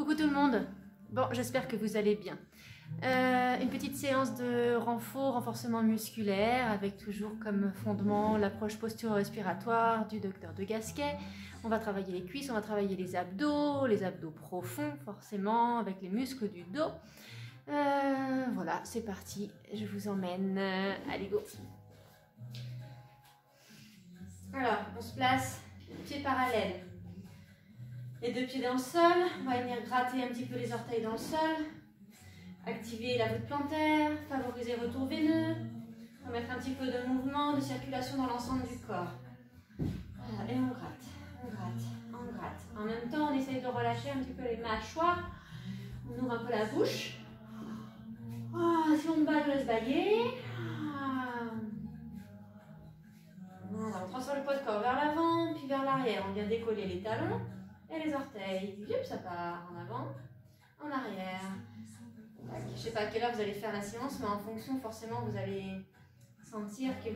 Coucou tout le monde. Bon, j'espère que vous allez bien. Une petite séance de renforcement musculaire avec toujours comme fondement l'approche posturo-respiratoire du docteur de Gasquet. On va travailler les cuisses, on va travailler les abdos profonds forcément avec les muscles du dos. Voilà, c'est parti, je vous emmène. Allez, go. Alors, on se place, pieds parallèles. Les deux pieds dans le sol, on va venir gratter un petit peu les orteils dans le sol, activer la voûte plantaire, favoriser le retour veineux, on va mettre un petit peu de mouvement, de circulation dans l'ensemble du corps. Voilà, et on gratte, on gratte, on gratte. En même temps, on essaye de relâcher un petit peu les mâchoires, on ouvre un peu la bouche. Si on bat, je laisse bailler. Voilà, on transfère le poids de corps vers l'avant, puis vers l'arrière. On vient décoller les talons et les orteils. Puis ça part en avant, en arrière. Je ne sais pas à quelle heure vous allez faire la séance, mais en fonction, forcément, vous allez sentir que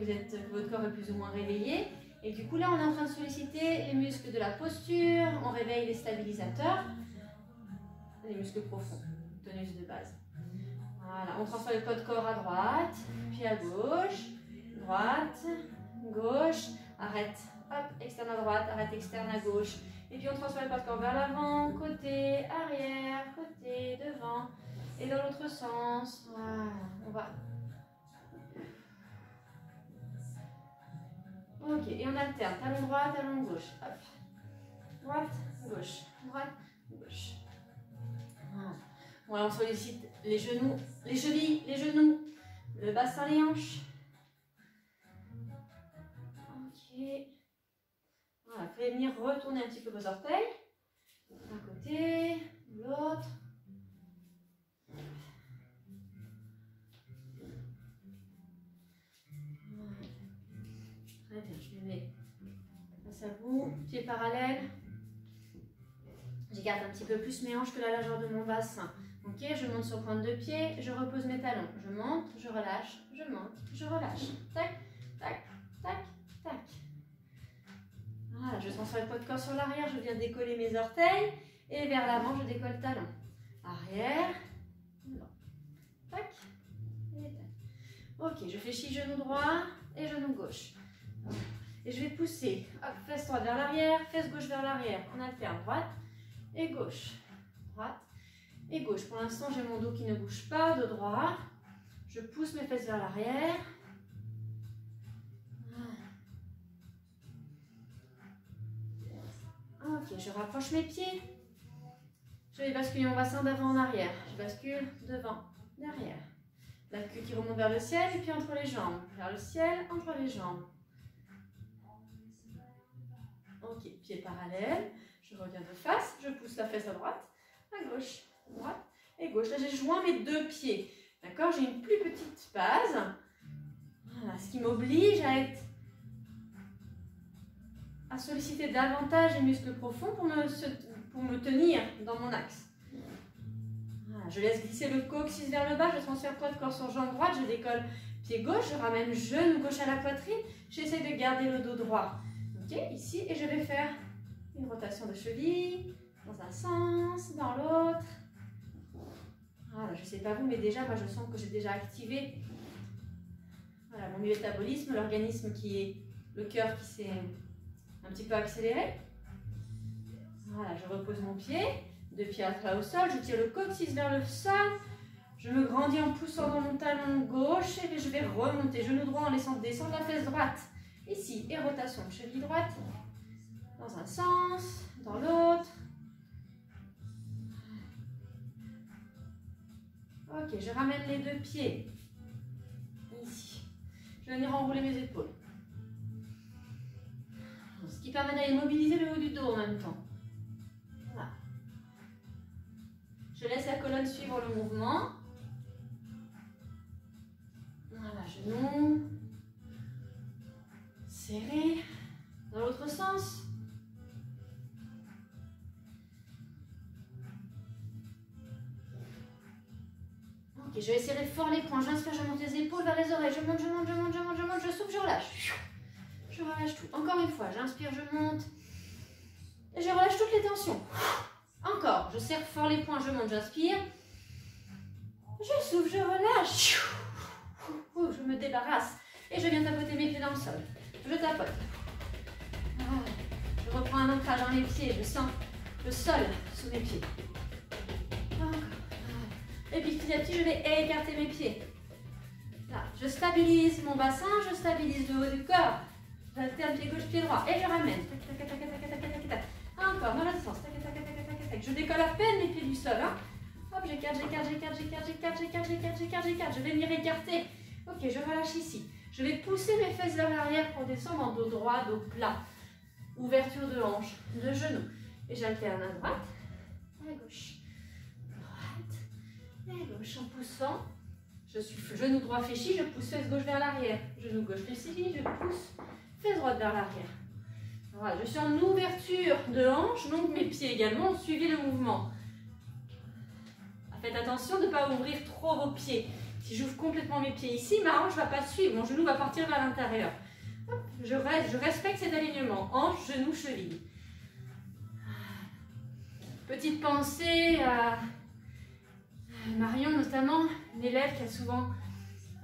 votre corps est plus ou moins réveillé. Et du coup, là, on est en train de solliciter les muscles de la posture. On réveille les stabilisateurs, les muscles profonds, tonus de base. Voilà, on transfère le poids de corps à droite, puis à gauche, droite, gauche, arrête, hop, externe à droite, arrête, externe à gauche. Et puis on transfère le poids de corps vers l'avant, côté, arrière, côté, devant. Et dans l'autre sens, voilà, on va. Ok, et on alterne, talon droit, talon gauche, hop. Droite, gauche, droite, gauche. Voilà. Voilà, on sollicite les genoux, les chevilles, les genoux, le bassin, les hanches. Ok. Voilà, vous pouvez venir retourner un petit peu vos orteils. D'un côté, de l'autre. Très bien, je me mets face à vous, pieds parallèles. Je garde un petit peu plus mes hanches que la largeur de mon bassin. Ok, je monte sur pointe de pied, je repose mes talons. Je monte, je relâche, je monte, je relâche. Tac, tac, tac, tac. Voilà, je transfère le poids de corps sur l'arrière, je viens décoller mes orteils. Et vers l'avant, je décolle talon. Arrière, non. Tac, et tac. Ok, je fléchis genou droit et genou gauche. Et je vais pousser, hop, fesse droite vers l'arrière, fesse gauche vers l'arrière. On alterne droite et gauche, droite et gauche. Pour l'instant, j'ai mon dos qui ne bouge pas, dos droit. Je pousse mes fesses vers l'arrière. Ok, je rapproche mes pieds. Je vais basculer mon bassin d'avant en arrière. Je bascule devant, derrière. La queue qui remonte vers le ciel et puis entre les jambes. Vers le ciel, entre les jambes. Ok, pieds parallèles. Je reviens de face. Je pousse la fesse à droite, à gauche, droite et gauche. Là, j'ai joint mes deux pieds. D'accord? J'ai une plus petite base. Voilà, ce qui m'oblige à solliciter davantage les muscles profonds pour me tenir dans mon axe. Voilà, je laisse glisser le coccyx vers le bas, je transfère poids de corps sur jambe droite, je décolle pied gauche, je ramène genou gauche à la poitrine, j'essaie de garder le dos droit. Ok, ici, et je vais faire une rotation de cheville dans un sens, dans l'autre. Voilà, je ne sais pas vous, mais déjà, moi je sens que j'ai déjà activé voilà, mon métabolisme, l'organisme qui est le cœur qui s'est un petit peu accéléré. Voilà, je repose mon pied, deux pieds à plat au sol, je tire le coccyx vers le sol, je me grandis en poussant dans mon talon gauche et je vais remonter genou droit en laissant descendre la fesse droite. Ici, et rotation de cheville droite, dans un sens, dans l'autre. Ok, je ramène les deux pieds, ici. Je vais venir enrouler mes épaules. Ce qui permet d'aller mobiliser le haut du dos en même temps. Voilà. Je laisse la colonne suivre le mouvement. Voilà, genou. Serré. Dans l'autre sens. Ok, je vais serrer fort les poings. J'inspire, je monte les épaules vers les oreilles. Je monte, je monte, je monte, je monte, je monte, je souffle, je relâche. Je relâche tout. Encore une fois, j'inspire, je monte. Et je relâche toutes les tensions. Encore. Encore, je serre fort les poings, je monte, j'inspire. Je souffle, je relâche. Je me débarrasse. Et je viens tapoter mes pieds dans le sol. Je tapote. Je reprends un ancrage dans les pieds. Je sens le sol sous mes pieds. Encore. Et puis petit à petit, je vais écarter mes pieds. Là, je stabilise mon bassin, je stabilise le haut du corps. J'alterne pied gauche, pied droit. Et je ramène. Tac, tac, tac, tac, tac, tac, tac, tac. Encore, dans l'autre sens. Tac, tac, tac, tac, tac, tac. Je décolle à peine mes pieds du sol. Hein. Hop, j'écarte, j'écarte, j'écarte, j'écarte, j'écarte, j'écarte, j'écarte, j'écarte, j'écarte. Je vais venir écarter. Ok, je relâche ici. Je vais pousser mes fesses vers l'arrière pour descendre en dos droit, dos plat. Ouverture de hanche, de genou. Et j'alterne à droite, à gauche. Droite et gauche. En poussant, je suis genou droit fléchi, je pousse fesse gauche vers l'arrière. Genou gauche fléchi, je pousse fesse droite vers l'arrière. Voilà, je suis en ouverture de hanche, donc mes pieds également ont suivi le mouvement. Faites attention de ne pas ouvrir trop vos pieds. Si j'ouvre complètement mes pieds ici, ma hanche ne va pas suivre, mon genou va partir vers l'intérieur. Je respecte cet alignement, hanche, genou, cheville. Petite pensée à Marion notamment, une élève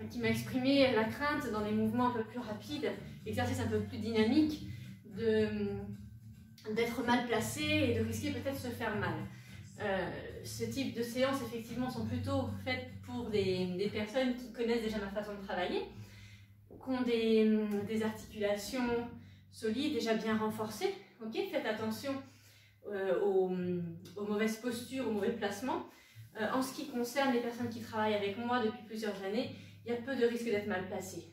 qui m'a exprimé la crainte dans des mouvements un peu plus rapides, exercices un peu plus dynamiques, d'être mal placé et de risquer peut-être de se faire mal. Ce type de séances effectivement sont plutôt faites pour des personnes qui connaissent déjà ma façon de travailler, qui ont des articulations solides, déjà bien renforcées. Okay, faites attention aux mauvaises postures, aux mauvais placements. En ce qui concerne les personnes qui travaillent avec moi depuis plusieurs années, il y a peu de risque d'être mal placé.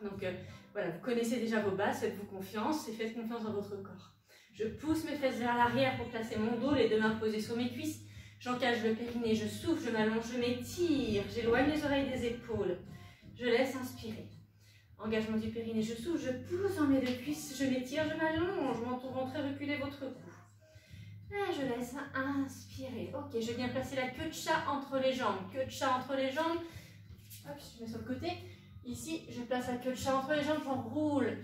Donc voilà, vous connaissez déjà vos bases, faites-vous confiance et faites confiance dans votre corps. Je pousse mes fesses vers l'arrière pour placer mon dos, les deux mains posées sur mes cuisses. J'encage le périnée, je souffle, je m'allonge, je m'étire, j'éloigne les oreilles des épaules. Je laisse inspirer. Engagement du périnée, je souffle, je pousse dans mes deux cuisses, je m'étire, je m'allonge, m'entoure, rentrez, reculez votre cou. Et je laisse inspirer. Ok, je viens placer la queue de chat entre les jambes. Queue de chat entre les jambes. Hop, je mets sur le côté. Ici, je place la queue de chat entre les jambes, j'enroule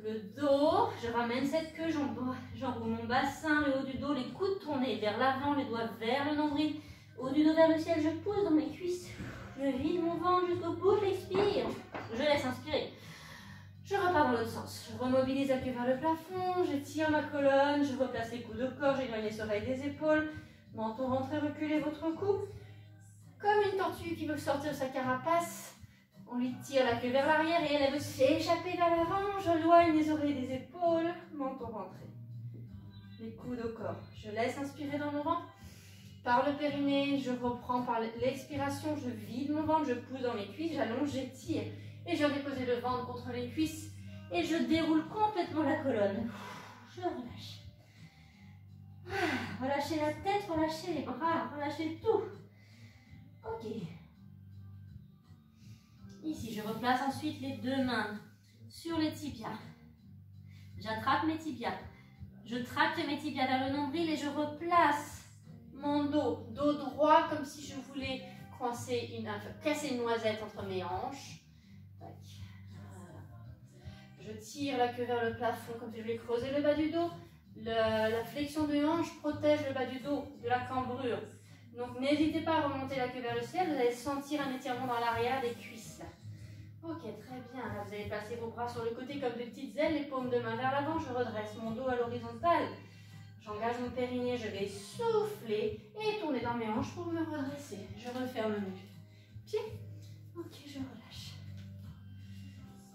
le dos, je ramène cette queue, j'enroule mon bassin, le haut du dos, les coudes tournés vers l'avant, les doigts vers le nombril, haut du dos vers le ciel, je pousse dans mes cuisses, je vide mon ventre jusqu'au bout, j'expire, je laisse inspirer. Je repars dans l'autre sens, je remobilise la queue vers le plafond, j'étire ma colonne, je replace les coudes au corps, j'éloigne les oreilles des épaules, menton rentrez, reculez votre cou, comme une tortue qui veut sortir de sa carapace. On lui tire la queue vers l'arrière et elle veut s'échapper vers l'avant. J'éloigne les oreilles des épaules, menton rentré. Les coudes au corps. Je laisse inspirer dans mon ventre. Par le périnée, je reprends par l'expiration. Je vide mon ventre, je pousse dans mes cuisses, j'allonge, j'étire. Et je viens déposer le ventre contre les cuisses. Et je déroule complètement la colonne. Je relâche. Relâchez la tête, relâchez les bras, relâchez tout. Ok. Ici, je replace ensuite les deux mains sur les tibias. J'attrape mes tibias. Je tracte mes tibias vers le nombril et je replace mon dos droit comme si je voulais casser une noisette entre mes hanches. Tac. Voilà. Je tire la queue vers le plafond comme si je voulais creuser le bas du dos. La flexion de hanche protège le bas du dos de la cambrure. Donc n'hésitez pas à remonter la queue vers le ciel, vous allez sentir un étirement dans l'arrière des cuisses. Ok, très bien. Là, vous allez placer vos bras sur le côté comme des petites ailes, les paumes de main vers l'avant. Je redresse mon dos à l'horizontale. J'engage mon périnée, je vais souffler et tourner dans mes hanches pour me redresser. Je referme mes pieds. Ok, je relâche.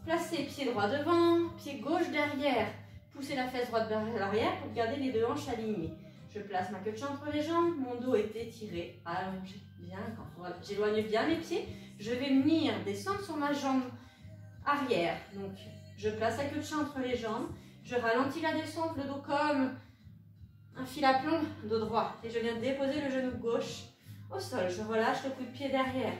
Placez pied droit devant, pied gauche derrière. Poussez la fesse droite vers l'arrière pour garder les deux hanches alignées. Je place ma queue de chat entre les jambes, mon dos est étiré, allongé, bien. Voilà. J'éloigne bien mes pieds. Je vais venir descendre sur ma jambe arrière. Donc, je place la queue de chat entre les jambes. Je ralentis la descente, le dos comme un fil à plomb, dos droit. Et je viens déposer le genou gauche au sol. Je relâche le coup de pied derrière.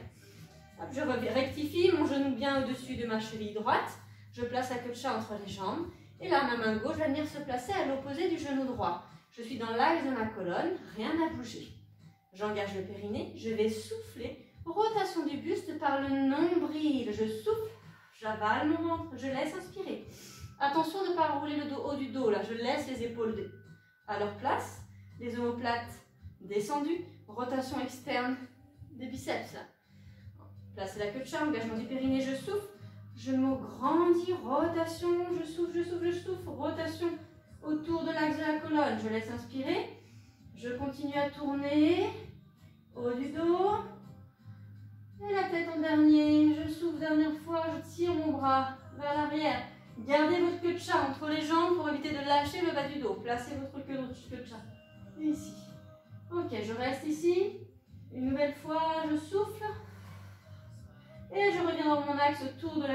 Hop, je rectifie mon genou bien au-dessus de ma cheville droite. Je place la queue de chat entre les jambes. Et là, ma main gauche va venir se placer à l'opposé du genou droit. Je suis dans l'axe de ma colonne, rien n'a bougé. J'engage le périnée, je vais souffler. Rotation du buste par le nombril. Je souffle, j'avale mon ventre, je laisse inspirer. Attention de ne pas rouler le dos haut du dos, là. Je laisse les épaules à leur place, les omoplates descendu, rotation externe des biceps. Là. Placez la queue de chat, engagement du périnée, je souffle, je me grandis, rotation, je souffle, je souffle, je souffle, rotation autour de l'axe de la colonne. Je laisse inspirer, je continue à tourner, haut du dos, et la tête en dernier, je souffle dernière fois, je tire mon bras vers l'arrière. Gardez votre queue de chat entre les jambes pour éviter de lâcher le bas du dos. Placez votre queue de chat ici. Ok, je reste ici. Une nouvelle fois, je souffle. Et je reviens dans mon axe autour de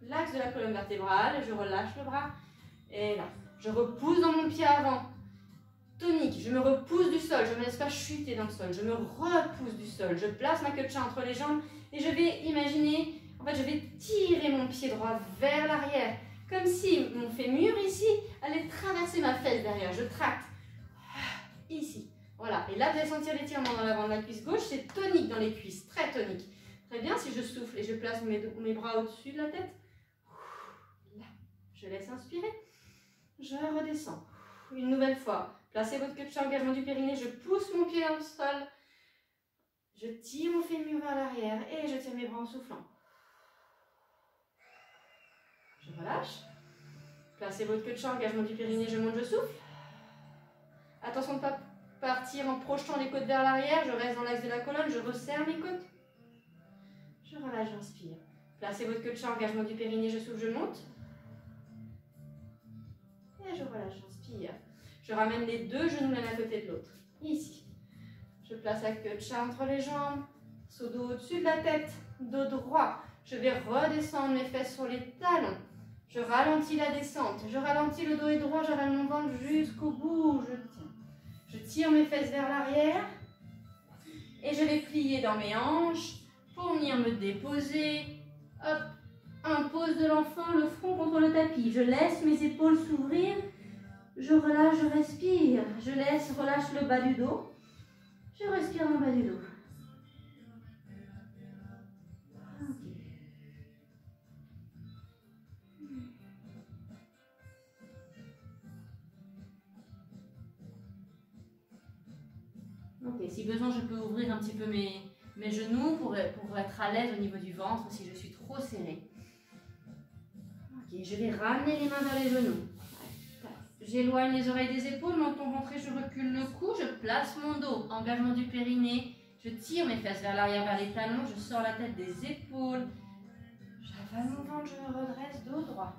l'axe de la colonne vertébrale. Je relâche le bras. Et là, je repousse dans mon pied avant. Tonique, je me repousse du sol. Je ne me laisse pas chuter dans le sol. Je me repousse du sol. Je place ma queue de chat entre les jambes. Et je vais imaginer, en fait, je vais tirer mon pied droit vers l'arrière. Comme si mon fémur ici allait traverser ma fesse derrière. Je tracte. Ici. Voilà. Et là, vous allez sentir l'étirement dans l'avant de la cuisse gauche. C'est tonique dans les cuisses. Très tonique. Très bien. Si je souffle et je place mes bras au-dessus de la tête. Là. Je laisse inspirer. Je redescends. Une nouvelle fois. Placez votre queue de chat, engagement du périnée. Je pousse mon pied dans le sol. Je tire mon fémur vers l'arrière. Et je tire mes bras en soufflant. Je relâche. Placez votre queue de chat, engagement du périnée, je monte, je souffle. Attention de ne pas partir en projetant les côtes vers l'arrière. Je reste dans l'axe de la colonne, je resserre mes côtes. Je relâche, j'inspire. Placez votre queue de chat, engagement du périnée, je souffle, je monte. Et je relâche, j'inspire. Je ramène les deux genoux l'un à côté de l'autre. Ici. Je place la queue de chat entre les jambes. Saut dos au-dessus de la tête. Dos droit. Je vais redescendre mes fesses sur les talons. Je ralentis la descente, je ralentis le dos est droit, je ramène mon ventre jusqu'au bout, je tiens. Je tire mes fesses vers l'arrière et je vais plier dans mes hanches pour venir me déposer. Hop, un pose de l'enfant, le front contre le tapis. Je laisse mes épaules s'ouvrir, je relâche, je respire. Je laisse, relâche le bas du dos. Je respire dans le bas du dos. Ok, si besoin, je peux ouvrir un petit peu mes genoux pour être à l'aise au niveau du ventre si je suis trop serrée. Ok, je vais ramener les mains vers les genoux. J'éloigne les oreilles des épaules, menton rentré, je recule le cou, je place mon dos, engagement du périnée, je tire mes fesses vers l'arrière, vers les talons, je sors la tête des épaules, j'avale mon ventre, je me redresse, dos droit.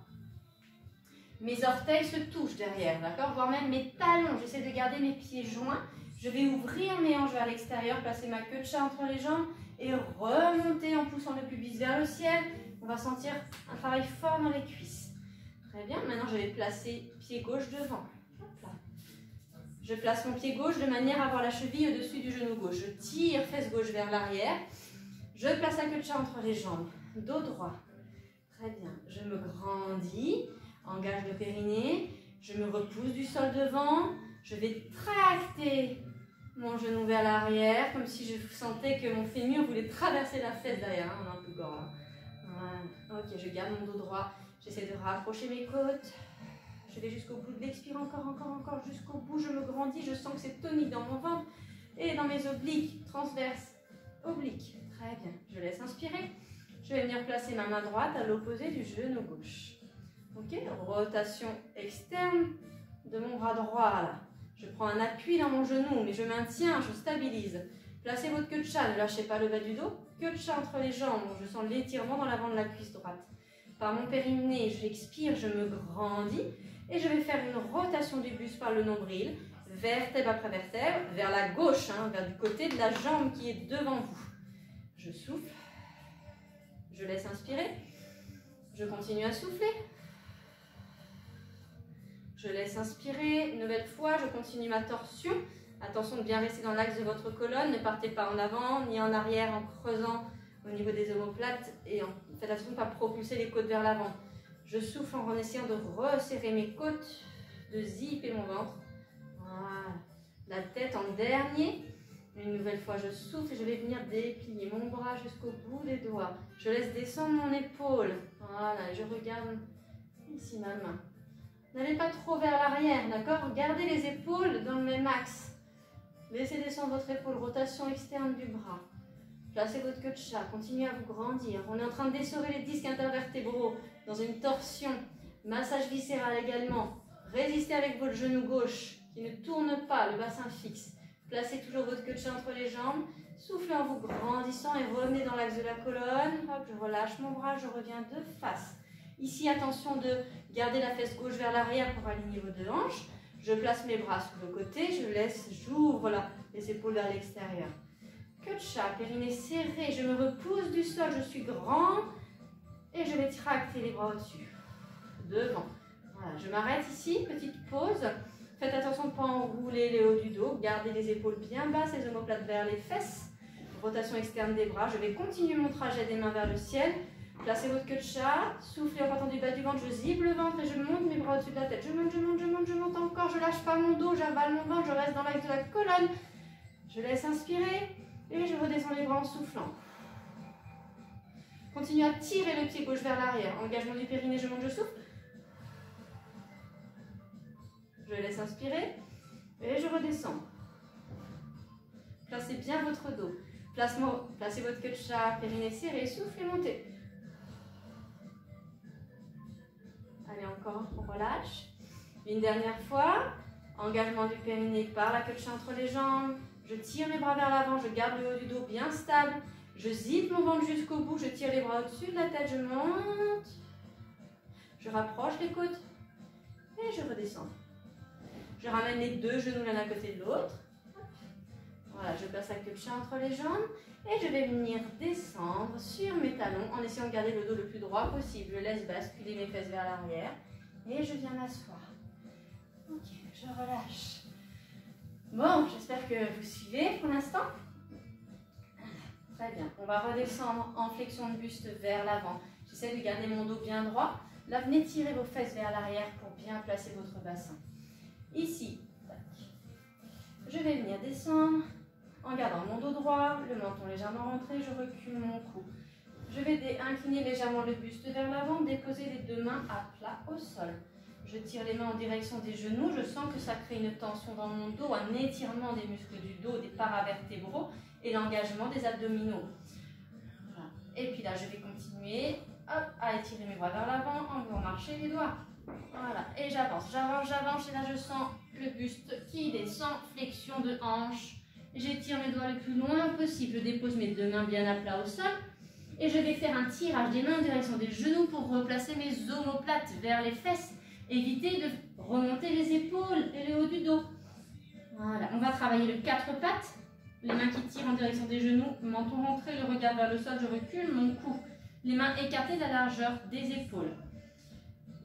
Mes orteils se touchent derrière, d'accord, voire même mes talons, j'essaie de garder mes pieds joints. Je vais ouvrir mes hanches vers l'extérieur, placer ma queue de chat entre les jambes et remonter en poussant le pubis vers le ciel. On va sentir un travail fort dans les cuisses. Très bien, maintenant je vais placer pied gauche devant. Hop là. Je place mon pied gauche de manière à avoir la cheville au-dessus du genou gauche. Je tire fesse gauche vers l'arrière. Je place la queue de chat entre les jambes. Dos droit. Très bien. Je me grandis. Engage le périnée. Je me repousse du sol devant. Je vais tracter mon genou vers l'arrière, comme si je sentais que mon fémur voulait traverser la fesse derrière. Hein, on a un peu de gorge. Voilà. Ok, je garde mon dos droit. J'essaie de rapprocher mes côtes. Je vais jusqu'au bout de l'expire, encore, jusqu'au bout. Je me grandis, je sens que c'est tonique dans mon ventre et dans mes obliques, transverses, obliques. Très bien. Je laisse inspirer. Je vais venir placer ma main droite à l'opposé du genou gauche. Ok, rotation externe de mon bras droit là. Je prends un appui dans mon genou, mais je maintiens, je stabilise. Placez votre queue de chat, ne lâchez pas le bas du dos. Queue de chat entre les jambes, je sens l'étirement dans l'avant de la cuisse droite. Par mon périnée, j'expire, je me grandis. Et je vais faire une rotation du buste par le nombril, vertèbre après vertèbre, vers la gauche, hein, vers du côté de la jambe qui est devant vous. Je souffle. Je laisse inspirer. Je continue à souffler. Je laisse inspirer, une nouvelle fois, je continue ma torsion. Attention de bien rester dans l'axe de votre colonne, ne partez pas en avant ni en arrière en creusant au niveau des omoplates et faites attention de ne pas propulser les côtes vers l'avant. Je souffle en essayant de resserrer mes côtes, de zipper mon ventre. Voilà. La tête en dernier. Une nouvelle fois, je souffle et je vais venir déplier mon bras jusqu'au bout des doigts. Je laisse descendre mon épaule. Voilà, je regarde ici ma main. N'allez pas trop vers l'arrière, d'accord? Gardez les épaules dans le même axe. Laissez descendre votre épaule, rotation externe du bras. Placez votre queue de chat, continuez à vous grandir. On est en train d'essorer les disques intervertébraux dans une torsion. Massage viscéral également. Résistez avec votre genou gauche qui ne tourne pas, le bassin fixe. Placez toujours votre queue de chat entre les jambes. Soufflez en vous grandissant et revenez dans l'axe de la colonne. Hop, je relâche mon bras, je reviens de face. Ici, attention de garder la fesse gauche vers l'arrière pour aligner vos deux hanches. Je place mes bras sur le côté, j'ouvre les épaules vers l'extérieur. Queue de chat, périnée serré, je me repousse du sol, je suis grand et je vais tracter les bras au-dessus. Devant. Voilà, je m'arrête ici, petite pause. Faites attention de ne pas enrouler les hauts du dos, gardez les épaules bien basses, les omoplates vers les fesses. Rotation externe des bras, je vais continuer mon trajet des mains vers le ciel. Placez votre queue de chat, soufflez en partant du bas du ventre, je zible le ventre et je monte mes bras au-dessus de la tête. Je monte encore, je lâche pas mon dos, j'avale mon ventre, je reste dans l'axe de la colonne. Je laisse inspirer et je redescends les bras en soufflant. Continuez à tirer le pied gauche vers l'arrière. Engagement du périnée, je monte, je souffle. Je laisse inspirer et je redescends. Placez bien votre dos. Placez votre queue de chat, périnée serré, soufflez, montez. Allez, encore, on relâche. Une dernière fois. Engagement du périnée par la queue de chat entre les jambes. Je tire mes bras vers l'avant, je garde le haut du dos bien stable. Je zippe mon ventre jusqu'au bout, je tire les bras au-dessus de la tête, je monte. Je rapproche les côtes et je redescends. Je ramène les deux genoux l'un à côté de l'autre. Voilà, je place la queue de chat entre les jambes et je vais venir descendre sur mes talons en essayant de garder le dos le plus droit possible. Je laisse basculer mes fesses vers l'arrière et je viens m'asseoir. Ok, je relâche. Bon, j'espère que vous suivez pour l'instant. Très bien, on va redescendre en flexion de buste vers l'avant. J'essaie de garder mon dos bien droit. Là, venez tirer vos fesses vers l'arrière pour bien placer votre bassin. Ici, je vais venir descendre en gardant mon dos droit, le menton légèrement rentré, je recule mon cou. Je vais incliner légèrement le buste vers l'avant, déposer les deux mains à plat au sol. Je tire les mains en direction des genoux, je sens que ça crée une tension dans mon dos, un étirement des muscles du dos, des paravertébraux et l'engagement des abdominaux. Voilà. Et puis là, je vais continuer à étirer mes bras vers l'avant en faisant marcher les doigts. Voilà, et j'avance, et là je sens le buste qui descend, flexion de hanche. J'étire mes doigts le plus loin possible, je dépose mes deux mains bien à plat au sol et je vais faire un tirage des mains en direction des genoux pour replacer mes omoplates vers les fesses. Évitez de remonter les épaules et le haut du dos. Voilà, on va travailler le 4 pattes, les mains qui tirent en direction des genoux, menton rentré, le regard vers le sol, je recule mon cou, les mains écartées de la largeur des épaules.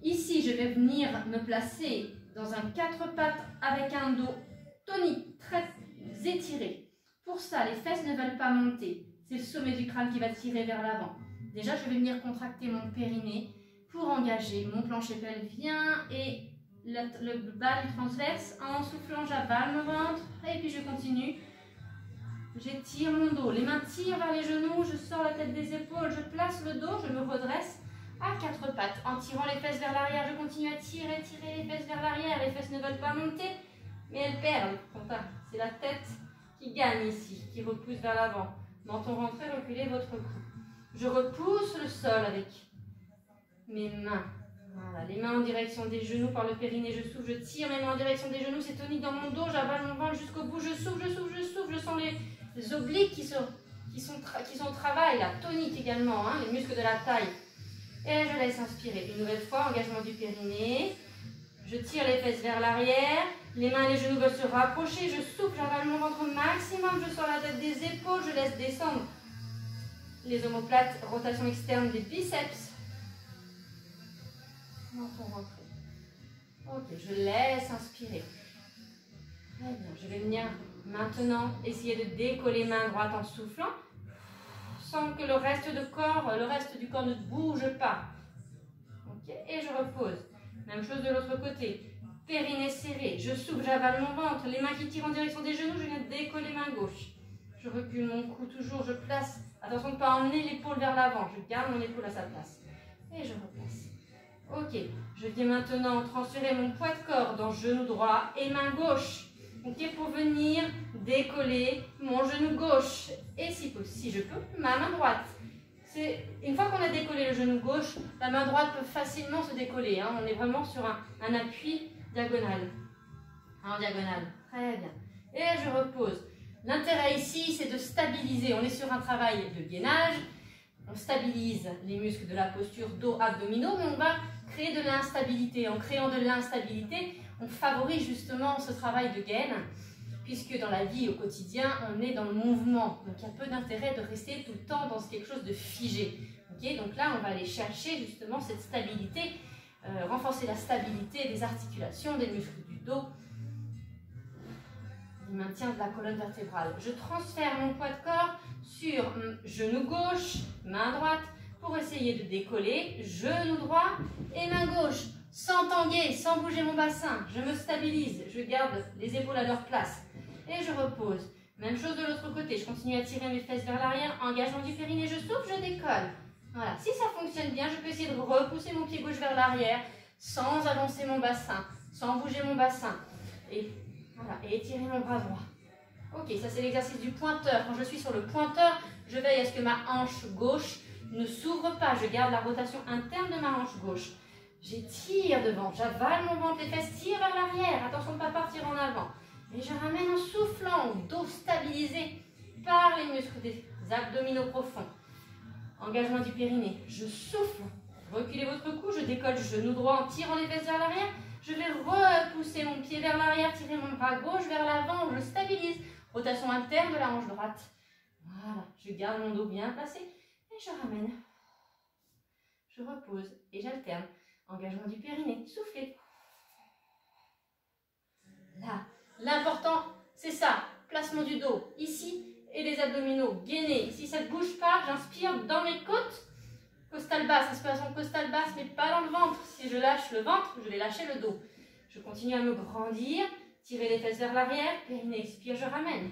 Ici, je vais venir me placer dans un 4 pattes avec un dos tonique, très étiré. Pour ça, les fesses ne veulent pas monter. C'est le sommet du crâne qui va tirer vers l'avant. Déjà, je vais venir contracter mon périnée pour engager mon plancher pelvien et le bas du transverse. En soufflant, j'avale mon ventre et puis je continue. J'étire mon dos. Les mains tirent vers les genoux, je sors la tête des épaules, je place le dos, je me redresse à 4 pattes. En tirant les fesses vers l'arrière, je continue à tirer les fesses vers l'arrière. Les fesses ne veulent pas monter, mais elles perdent. C'est la tête qui gagne ici, qui repousse vers l'avant. Menton rentré, reculez votre cou. Je repousse le sol avec mes mains. Voilà, les mains en direction des genoux par le périnée, je souffle, je tire mes mains en direction des genoux, c'est tonique dans mon dos, j'avale mon ventre jusqu'au bout, je souffle, je sens les obliques qui sont au travail, là, tonique également, hein, les muscles de la taille. Et je laisse inspirer. Une nouvelle fois, engagement du périnée. Je tire les fesses vers l'arrière. Les mains et les genoux veulent se rapprocher. Je souffle, j'avale mon ventre au maximum. Je sors la tête des épaules. Je laisse descendre les omoplates. Rotation externe des biceps. Menton rentré. Ok, je laisse inspirer. Très bien. Je vais venir maintenant essayer de décoller main droite en soufflant. Sans que le reste du corps ne bouge pas. Okay. Et je repose. Même chose de l'autre côté. Périnée serré. Je souffle, j'avale mon ventre. Les mains qui tirent en direction des genoux. Je viens de décoller main gauche. Je recule mon cou toujours. Je place. Attention de ne pas emmener l'épaule vers l'avant. Je garde mon épaule à sa place. Et je replace. Ok. Je viens maintenant transférer mon poids de corps dans genou droit et main gauche. Okay, pour venir décoller mon genou gauche. Et si je peux, ma main droite. Une fois qu'on a décollé le genou gauche, la main droite peut facilement se décoller. Hein. On est vraiment sur un appui diagonal. En diagonale. Très bien. Et je repose. L'intérêt ici, c'est de stabiliser. On est sur un travail de gainage. On stabilise les muscles de la posture dos-abdominaux, mais on va créer de l'instabilité. En créant de l'instabilité, on favorise justement ce travail de gaine, puisque dans la vie au quotidien, on est dans le mouvement. Donc il y a peu d'intérêt de rester tout le temps dans quelque chose de figé. Okay, donc là, on va aller chercher justement cette stabilité, renforcer la stabilité des articulations, des muscles du dos, du maintien de la colonne vertébrale. Je transfère mon poids de corps sur genou gauche, main droite, pour essayer de décoller, genou droit et main gauche, sans tanguer, sans bouger mon bassin. Je me stabilise, je garde les épaules à leur place et je repose. Même chose de l'autre côté, je continue à tirer mes fesses vers l'arrière, engagement du périnée, je souffle, je décolle. Voilà, si ça fonctionne bien, je peux essayer de repousser mon pied gauche vers l'arrière, sans avancer mon bassin, sans bouger mon bassin. Et voilà, et étirer mon bras droit. Ok, ça c'est l'exercice du pointeur. Quand je suis sur le pointeur, je veille à ce que ma hanche gauche ne s'ouvre pas. Je garde la rotation interne de ma hanche gauche. J'étire devant, j'avale mon ventre, les fesses tirent vers l'arrière. Attention de ne pas partir en avant. Et je ramène en soufflant, dos stabilisé par les muscles des abdominaux profonds. Engagement du périnée. Je souffle. Reculez votre cou, je décolle genou droit en tirant les fesses vers l'arrière. Je vais repousser mon pied vers l'arrière, tirer mon bras gauche vers l'avant, je stabilise. Rotation interne de la hanche droite. Voilà, je garde mon dos bien placé et je ramène. Je repose et j'alterne. Engagement du périnée, soufflez. Là, l'important, c'est ça. Placement du dos, ici, et les abdominaux, gainés. Si ça ne bouge pas, j'inspire dans mes côtes. Costale basse, inspiration costale basse, mais pas dans le ventre. Si je lâche le ventre, je vais lâcher le dos. Je continue à me grandir, tirer les fesses vers l'arrière, périnée, expire, je ramène.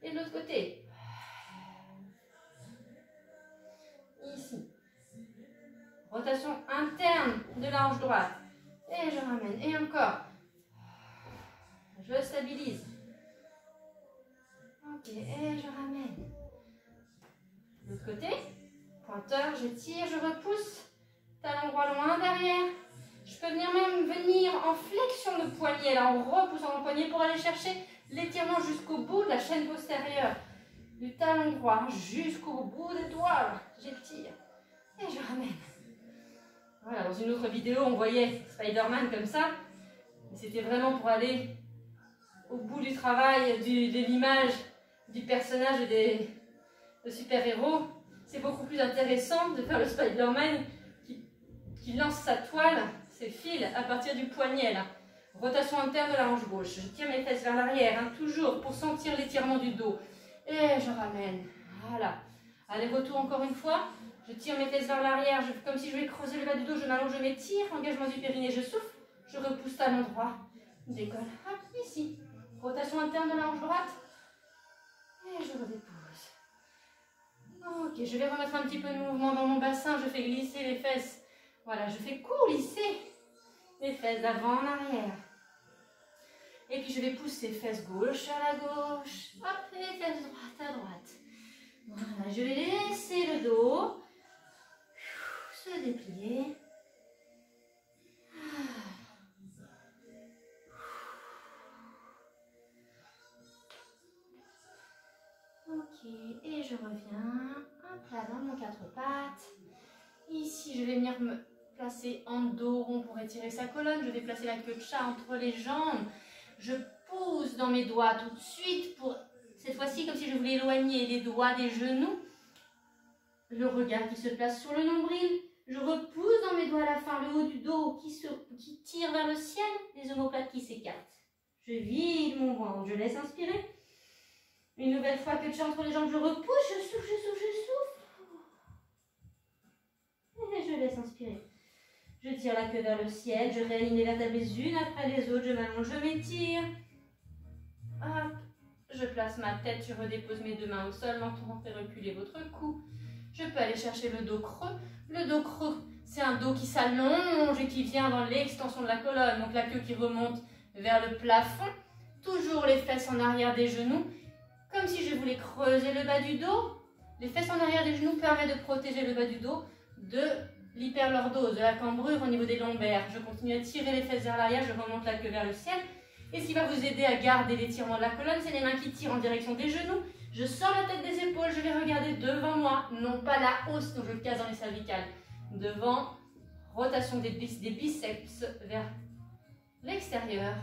Et de l'autre côté. Ici. Rotation interne de la hanche droite. Et je ramène. Et encore. Je stabilise. Ok, et je ramène. De l'autre côté. Pointeur, je tire, je repousse. Talon droit loin derrière. Je peux venir en flexion de poignet, là, en repoussant mon poignet pour aller chercher l'étirement jusqu'au bout de la chaîne postérieure. Du talon droit jusqu'au bout des doigts. J'étire. Et je ramène. Voilà, dans une autre vidéo, on voyait Spider-Man comme ça. C'était vraiment pour aller au bout du travail, de l'image du personnage et des super-héros. C'est beaucoup plus intéressant de faire le Spider-Man qui lance sa toile, ses fils, à partir du poignet, là. Rotation interne de la hanche gauche. Je tire mes fesses vers l'arrière, hein, toujours, pour sentir l'étirement du dos. Et je ramène. Voilà. Allez, retour encore une fois. Je tire mes fesses vers l'arrière, comme si je vais creuser le bas du dos. Je m'allonge, je m'étire. Engagement du périnée, je souffle. Je repousse talon droit. Décolle. Hop, ici. Rotation interne de la hanche droite. Et je redépose. Ok, je vais remettre un petit peu de mouvement dans mon bassin. Je fais glisser les fesses. Voilà, je fais coulisser les fesses d'avant en arrière. Et puis je vais pousser fesses gauche à la gauche. Hop, et fesses droite à droite. Voilà, je vais laisser le dos se déplier. Ok, et je reviens. Hop là, dans mon quatre pattes. Ici, je vais venir me placer en dos rond pour étirer sa colonne. Je vais placer la queue de chat entre les jambes. Je pousse dans mes doigts tout de suite pour, cette fois-ci, comme si je voulais éloigner les doigts des genoux. Le regard qui se place sur le nombril. Je repousse dans mes doigts à la fin le haut du dos qui tire vers le ciel. Les omoplates qui s'écartent. Je vide mon ventre. Je laisse inspirer. Une nouvelle fois, queue de chat entre les jambes. Je repousse. Je souffle, je souffle, je souffle. Et je laisse inspirer. Je tire la queue vers le ciel, je réaligne les vertèbres les unes après les autres, je m'allonge, je m'étire. Hop, je place ma tête, je redépose mes deux mains au sol, menton, fait reculer votre cou. Je peux aller chercher le dos creux. Le dos creux, c'est un dos qui s'allonge et qui vient dans l'extension de la colonne, donc la queue qui remonte vers le plafond. toujours les fesses en arrière des genoux, comme si je voulais creuser le bas du dos. Les fesses en arrière des genoux permettent de protéger le bas du dos de l'hyperlordose, de la cambrure au niveau des lombaires. Je continue à tirer les fesses vers l'arrière, je remonte la queue vers le ciel. Et ce qui va vous aider à garder l'étirement de la colonne, c'est les mains qui tirent en direction des genoux. Je sors la tête des épaules, je vais regarder devant moi, non pas la hausse dont je casse dans les cervicales. Devant, rotation des biceps vers l'extérieur.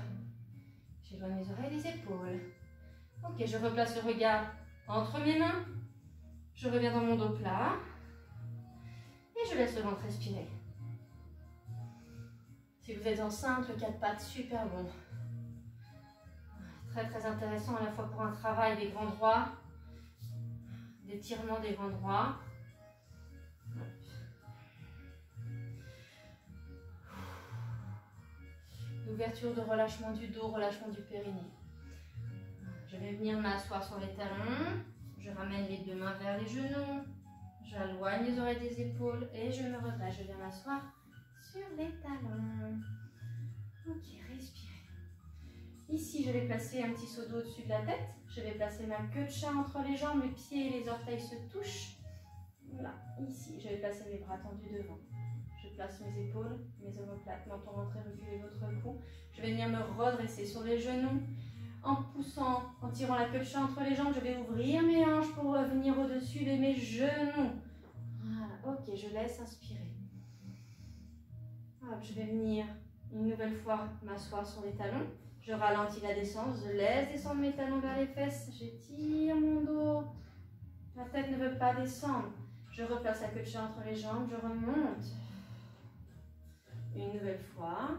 J'éloigne mes oreilles des épaules. Ok, je replace le regard entre mes mains. Je reviens dans mon dos plat. Et je laisse le ventre respirer. Si vous êtes enceinte, le 4 pattes, super bon. Très très intéressant à la fois pour un travail des grands droits, d'étirement des grands droits. L'ouverture de relâchement du dos, relâchement du périnée. Je vais venir m'asseoir sur les talons. Je ramène les deux mains vers les genoux. J'éloigne les oreilles des épaules et je me relâche. Je viens m'asseoir sur les talons. Ok, respirez. Ici, je vais placer un petit seau d'eau au-dessus de la tête. Je vais placer ma queue de chat entre les jambes. Les pieds et les orteils se touchent. Là, ici, je vais placer mes bras tendus devant. Je place mes épaules, mes omoplates, menton rentré, reculez votre cou. Je vais venir me redresser sur les genoux. En poussant, en tirant la queue de chat entre les jambes, je vais ouvrir mes hanches pour revenir au-dessus de mes genoux. Voilà, ok, je laisse inspirer. Hop, je vais venir une nouvelle fois m'asseoir sur les talons. Je ralentis la descente, je laisse descendre mes talons vers les fesses. J'étire mon dos. La tête ne veut pas descendre. Je replace la queue de chat entre les jambes, je remonte. Une nouvelle fois.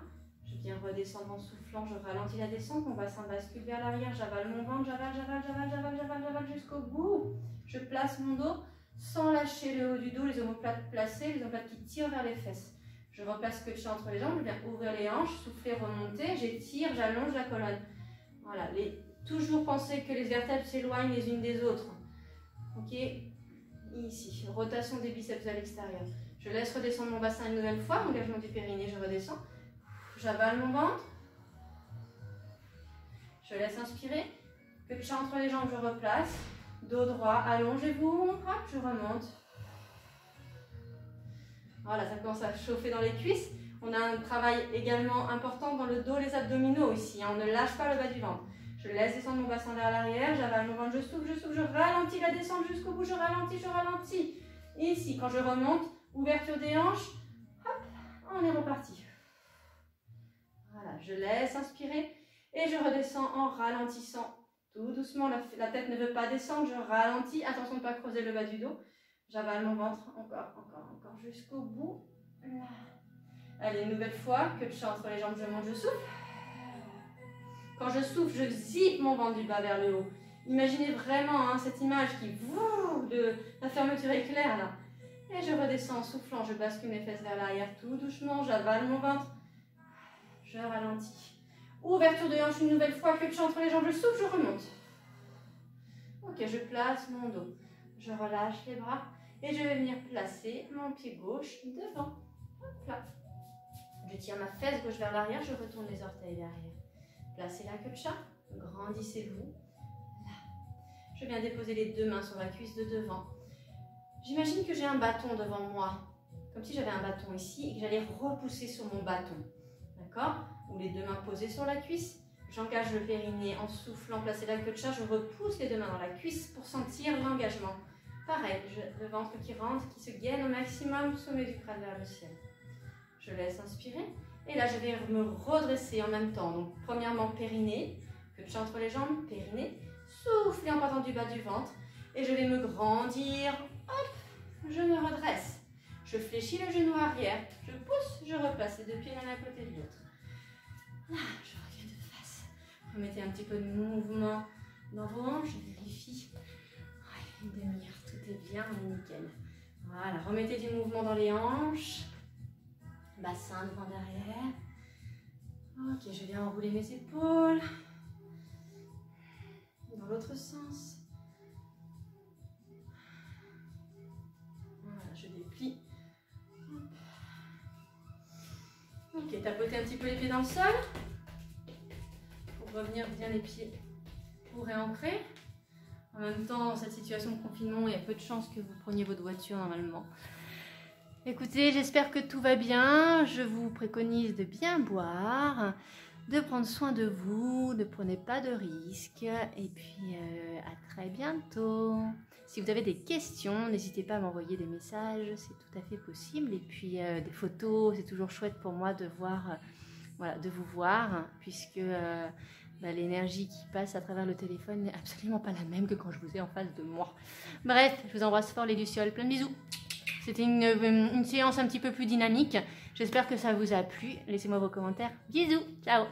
Je viens redescendre en soufflant, je ralentis la descente, mon bassin bascule vers l'arrière, j'avale mon ventre, j'avale jusqu'au bout. Je place mon dos sans lâcher le haut du dos, les omoplates placées, les omoplates qui tirent vers les fesses. Je replace queue de chat entre les jambes, je viens ouvrir les hanches, souffler, remonter, j'étire, j'allonge la colonne. Voilà, toujours penser que les vertèbres s'éloignent les unes des autres. Ok, ici, rotation des biceps à l'extérieur. Je laisse redescendre mon bassin une nouvelle fois, engagement du périnée, je redescends. J'avale mon ventre. Je laisse inspirer. Queue de chat entre les jambes, je replace. Dos droit, allongez-vous. Hop, je remonte. Voilà, ça commence à chauffer dans les cuisses. On a un travail également important dans le dos, les abdominaux ici. On ne lâche pas le bas du ventre. Je laisse descendre mon bassin vers l'arrière. J'avale mon ventre, je souffle, je ralentis la descente jusqu'au bout. Je ralentis. Et ici, quand je remonte, ouverture des hanches. Hop, on est reparti. Voilà, je laisse inspirer et je redescends en ralentissant tout doucement. La tête ne veut pas descendre, je ralentis. Attention de ne pas creuser le bas du dos. J'avale mon ventre, encore jusqu'au bout. Là. Allez, une nouvelle fois, queue de chat entre les jambes, je monte, je souffle. Quand je souffle, je zippe mon ventre du bas vers le haut. Imaginez vraiment cette image qui de la fermeture éclair là. Et je redescends en soufflant, je bascule mes fesses vers l'arrière tout doucement, j'avale mon ventre. Je ralentis. Ouverture de hanche une nouvelle fois, queue de chat entre les jambes, je souffle, je remonte. Ok, je place mon dos. Je relâche les bras et je vais venir placer mon pied gauche devant. Hop là. Je tire ma fesse gauche vers l'arrière, je retourne les orteils derrière. Placez la queue de chat, grandissez-vous. Là. Je viens déposer les deux mains sur la cuisse de devant. J'imagine que j'ai un bâton devant moi, comme si j'avais un bâton ici et que j'allais repousser sur mon bâton. D'accord? Ou les deux mains posées sur la cuisse. J'engage le périnée en soufflant, placer la queue de chat. Je repousse les deux mains dans la cuisse pour sentir l'engagement. Pareil, le ventre qui rentre, qui se gaine au maximum, sommet du crâne vers le ciel. Je laisse inspirer. Et là, je vais me redresser en même temps. Donc, premièrement, périnée. Queue de chat entre les jambes, périnée. Souffler en partant du bas du ventre. Et je vais me grandir. Hop, je me redresse. Je fléchis le genou arrière, je pousse, je replace les deux pieds l'un à côté de l'autre. Là, je reviens de face. Remettez un petit peu de mouvement dans vos hanches, je vérifie. Une demi-heure, tout est bien, on est nickel. Voilà, remettez du mouvement dans les hanches. Bassin devant derrière. Ok, je viens enrouler mes épaules. Dans l'autre sens. Voilà, je déplie. Ok, tapotez un petit peu les pieds dans le sol pour revenir bien les pieds pour réancrer. En même temps, dans cette situation de confinement, il y a peu de chances que vous preniez votre voiture normalement. Écoutez, j'espère que tout va bien. Je vous préconise de bien boire, de prendre soin de vous, ne prenez pas de risques. Et puis, à très bientôt. Si vous avez des questions, n'hésitez pas à m'envoyer des messages, c'est tout à fait possible. Et puis, des photos, c'est toujours chouette pour moi de voir, voilà, de vous voir, puisque l'énergie qui passe à travers le téléphone n'est absolument pas la même que quand je vous ai en face de moi. Bref, je vous embrasse fort les lucioles, plein de bisous. C'était une séance un petit peu plus dynamique. J'espère que ça vous a plu. Laissez-moi vos commentaires. Bisous, ciao.